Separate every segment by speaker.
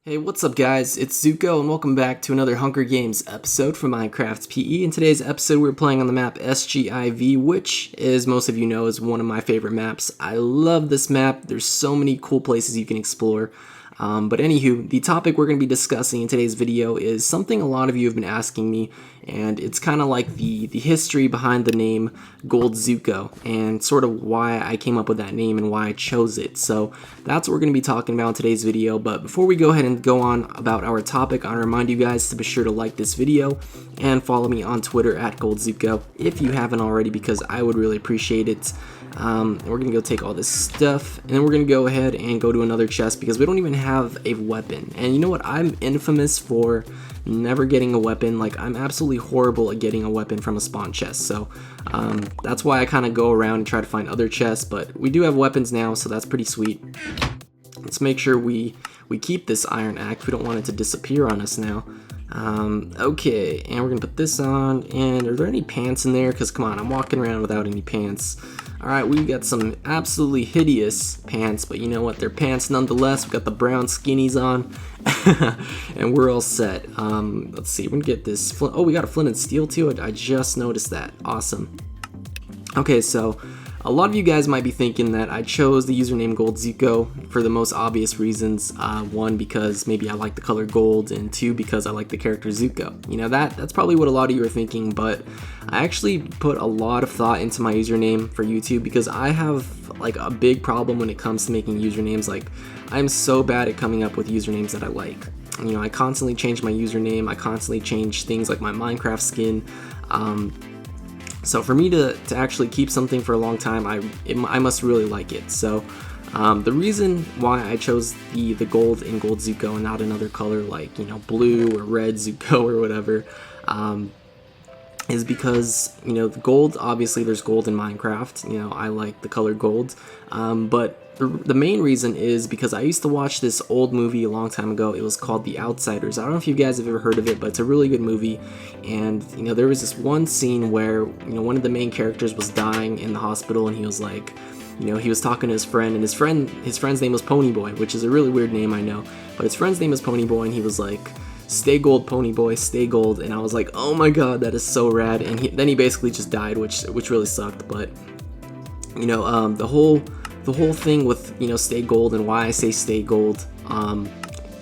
Speaker 1: Hey, what's up guys? It's Zuko and welcome back to another Hunger Games episode from Minecraft PE. In today's episode we're playing on the map SGIV, which, as most of you know, is one of my favorite maps. I love this map. There's so many cool places you can explore. But anywho, the topic we're going to be discussing in today's video is something a lot of you have been asking me, and it's kind of like the history behind the name Gold Zuko, and sort of why I came up with that name and why I chose it. So that's what we're going to be talking about in today's video. But before we go ahead and go on about our topic, I want to remind you guys to be sure to like this video and follow me on Twitter at GoldZuko if you haven't already, because I would really appreciate it. We're gonna go take all this stuff, and then we're gonna go ahead and go to another chest because we don't even have a weapon. And you know what? I'm infamous for never getting a weapon. Like, I'm absolutely horrible at getting a weapon from a spawn chest. So that's why I kind of go around and try to find other chests. But we do have weapons now, so that's pretty sweet. Let's make sure we keep this iron axe. We don't want it to disappear on us now. Okay, and we're gonna put this on. And are there any pants in there? Because come on, I'm walking around without any pants. Alright, we got some absolutely hideous pants, but you know what, they're pants nonetheless. We got the brown skinnies on, and we're all set. Let's see, we're gonna get this flint. Oh, we got a flint and steel too. I just noticed that. Awesome. Okay, so a lot of you guys might be thinking that I chose the username Gold Zuko for the most obvious reasons. One, because maybe I like the color gold, and two, because I like the character Zuko. You know, that's probably what a lot of you are thinking, but I actually put a lot of thought into my username for YouTube because I have like a big problem when it comes to making usernames. Like, I'm so bad at coming up with usernames that I like. You know, I constantly change my username. I constantly change things like my Minecraft skin. So for me to actually keep something for a long time, I must really like it. So the reason why I chose the gold in Gold Zuko and not another color like, you know, blue or red Zuko or whatever, is because, you know, the gold, obviously there's gold in Minecraft. You know, I like the color gold, but the main reason is because I used to watch this old movie a long time ago. It was called The Outsiders. I don't know if you guys have ever heard of it, but it's a really good movie. And, you know, there was this one scene where, you know, one of the main characters was dying in the hospital, and he was like, you know, he was talking to his friend, and his friend's name was Ponyboy, which is a really weird name, I know, but his friend's name was Ponyboy, and he was like, "Stay gold, Ponyboy, stay gold." And I was like, oh my god, that is so rad. And then he basically just died, which really sucked. But, you know, the whole thing with, you know, stay gold and why I say stay gold,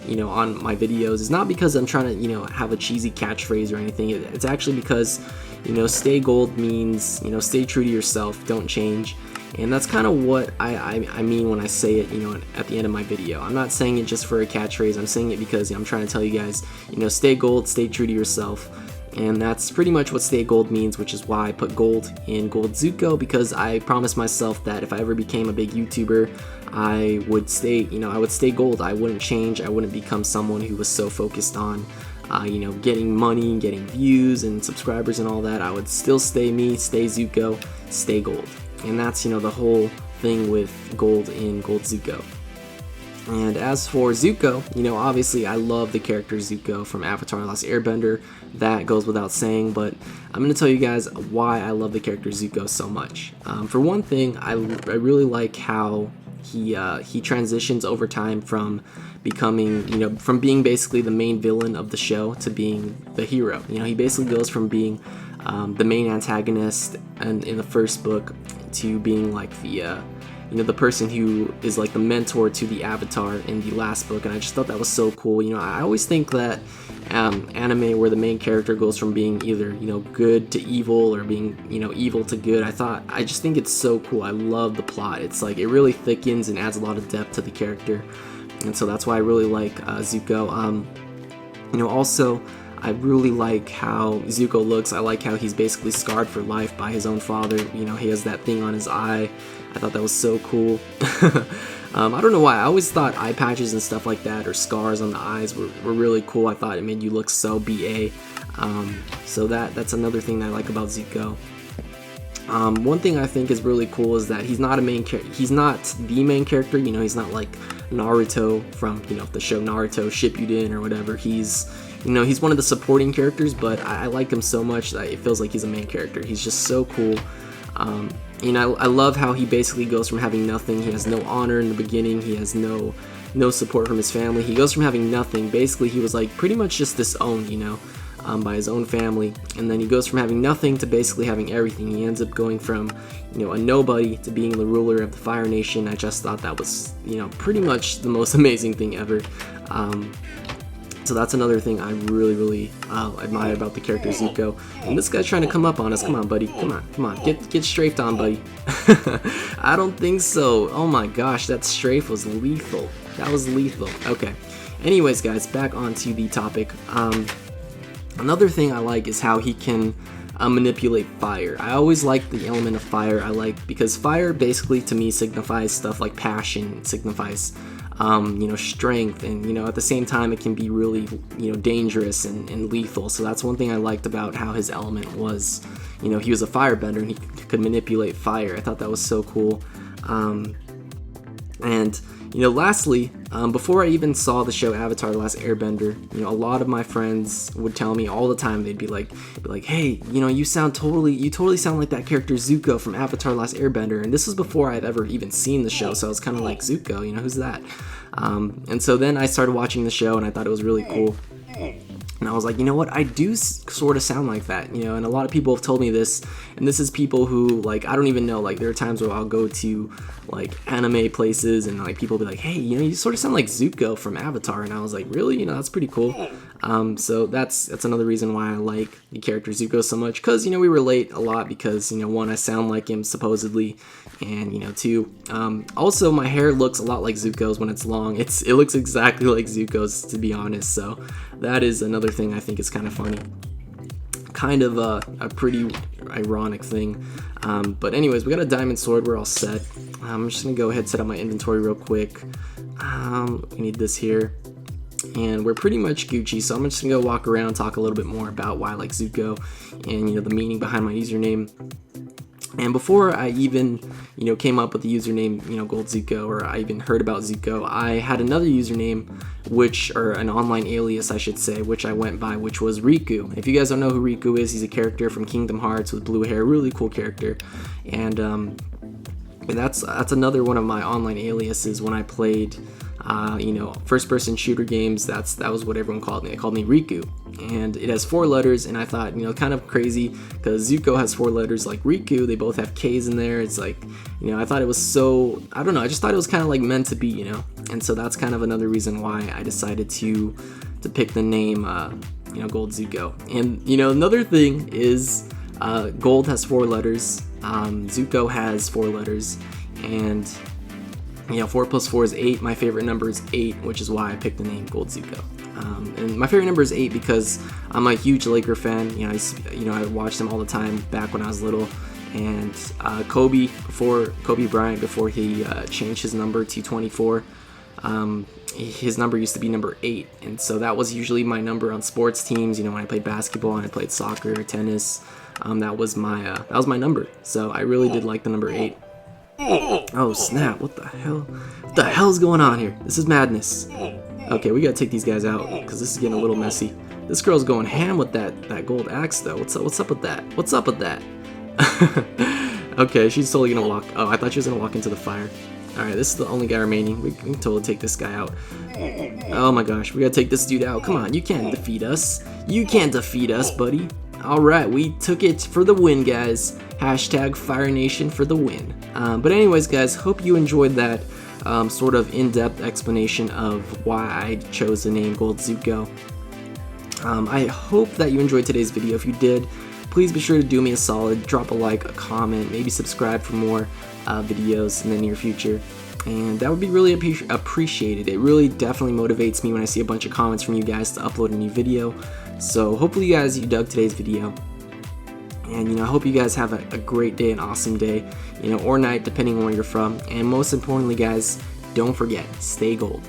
Speaker 1: you know, on my videos is not because I'm trying to, you know, have a cheesy catchphrase or anything. It's actually because, you know, stay gold means, you know, stay true to yourself, don't change. And that's kind of what I mean when I say it, you know, at the end of my video. I'm not saying it just for a catchphrase. I'm saying it because, you know, I'm trying to tell you guys, you know, stay gold, stay true to yourself. And that's pretty much what stay gold means, which is why I put gold in Gold Zuko, because I promised myself that if I ever became a big YouTuber, I would stay, you know, I would stay gold. I wouldn't change. I wouldn't become someone who was so focused on, you know, getting money, getting views and subscribers and all that. I would still stay me, stay Zuko, stay gold. And that's, you know, the whole thing with gold in Gold Zuko. And as for Zuko, you know, obviously I love the character Zuko from Avatar: The Last Airbender. That goes without saying, but I'm going to tell you guys why I love the character Zuko so much. For one thing, I really like how he transitions over time from becoming, you know, from being basically the main villain of the show to being the hero. You know, he basically goes from being the main antagonist in the first book to being like the you know, the person who is like the mentor to the Avatar in the last book. And I just thought that was so cool. You know, I always think that anime where the main character goes from being either, you know, good to evil or being, you know, evil to good, I just think it's so cool. I love the plot. It's like, it really thickens and adds a lot of depth to the character. And so that's why I really like Zuko. You know, also, I really like how Zuko looks. I like how he's basically scarred for life by his own father. You know, he has that thing on his eye. I thought that was so cool. I don't know why. I always thought eye patches and stuff like that, or scars on the eyes, were really cool. I thought it made you look so BA. So that's another thing that I like about Zuko. One thing I think is really cool is that he's not he's not the main character. You know, he's not like Naruto from, you know, the show Naruto Shippuden or whatever. He's, you know, he's one of the supporting characters, but I like him so much that it feels like he's a main character. He's just so cool. You know, I love how he basically goes from having nothing. He has no honor in the beginning. He has no support from his family. He goes from having nothing. Basically, he was like pretty much just disowned, you know, by his own family. And then he goes from having nothing to basically having everything. He ends up going from, you know, a nobody to being the ruler of the Fire Nation. I just thought that was, you know, pretty much the most amazing thing ever. So that's another thing I really admire about the character Zuko. And this guy's trying to come up on us. Come on, buddy. Come on. Get strafed on, buddy. I don't think so. Oh my gosh, that strafe was lethal. That was lethal. Okay. Anyways, guys, back onto the topic. Another thing I like is how he can manipulate fire. I always like the element of fire. Because fire basically to me signifies stuff like passion. It signifies you know, strength, and you know, at the same time it can be really, you know, dangerous and lethal. So that's one thing I liked about how his element was, you know, he was a firebender and he could manipulate fire. I thought that was so cool. And you know, lastly, before I even saw the show Avatar: The Last Airbender, you know, a lot of my friends would tell me all the time, they'd be like, hey, you know, you totally sound like that character Zuko from Avatar: The Last Airbender. And this was before I'd ever even seen the show, so I was kind of like, Zuko, you know, who's that? And so then I started watching the show and I thought it was really cool. And I was like, you know what, I do sort of sound like that, you know, and a lot of people have told me this, and this is people who, like, I don't even know, like, there are times where I'll go to, like, anime places, and, like, people will be like, hey, you know, you sort of sound like Zuko from Avatar, and I was like, really, you know, that's pretty cool. So that's another reason why I like the character Zuko so much, because, you know, we relate a lot, because, you know, one, I sound like him, supposedly, and, you know, two, also, my hair looks a lot like Zuko's when it's long. It looks exactly like Zuko's, to be honest, so that is another thing I think is kind of funny. Kind of a pretty ironic thing. But anyways, we got a diamond sword. We're all set. I'm just going to go ahead and set up my inventory real quick. We need this here. And we're pretty much Gucci, so I'm just going to go walk around, talk a little bit more about why I like Zuko and, you know, the meaning behind my username. And before I even, you know, came up with the username, you know, Gold Zuko, or I even heard about Zuko, I had another username, or an online alias, I should say, which I went by, which was Riku. If you guys don't know who Riku is, he's a character from Kingdom Hearts with blue hair, really cool character. And that's another one of my online aliases when I played, you know, first-person shooter games. That was what everyone called me. They called me Riku, and it has 4 letters. And I thought, you know, kind of crazy because Zuko has 4 letters like Riku. They both have K's in there. It's like, you know, I thought it was so, I don't know. I just thought it was kind of like meant to be, you know. And so that's kind of another reason why I decided to pick the name, you know, Gold Zuko. And you know, another thing is, Gold has 4 letters. Zuko has 4 letters, and you know, 4 plus 4 is 8. My favorite number is 8, which is why I picked the name Gold Zuko. And my favorite number is 8 because I'm a huge Laker fan. You know, I watched them all the time back when I was little. And Kobe Bryant, before he changed his number to 24, his number used to be number 8. And so that was usually my number on sports teams. You know, when I played basketball and I played soccer or tennis, that was my number. So I really did like the number 8. Oh snap, what the hell? What the hell's going on here? This is madness. Okay, we gotta take these guys out because this is getting a little messy. This girl's going ham with that gold axe though. What's up with that? What's up with that? Okay, she's totally gonna walk. Oh, I thought she was gonna walk into the fire. Alright, this is the only guy remaining. We can totally take this guy out. Oh my gosh, we gotta take this dude out. Come on, you can't defeat us. You can't defeat us, buddy. Alright, we took it for the win, guys. Hashtag Fire Nation for the win. But anyways, guys, hope you enjoyed that sort of in-depth explanation of why I chose the name Gold Zuko. I hope that you enjoyed today's video. If you did, please be sure to do me a solid. Drop a like, a comment, maybe subscribe for more videos in the near future. And that would be really appreciated. It really definitely motivates me when I see a bunch of comments from you guys to upload a new video. So hopefully you dug today's video. And, you know, I hope you guys have a great day, an awesome day, you know, or night, depending on where you're from. And most importantly, guys, don't forget, stay gold.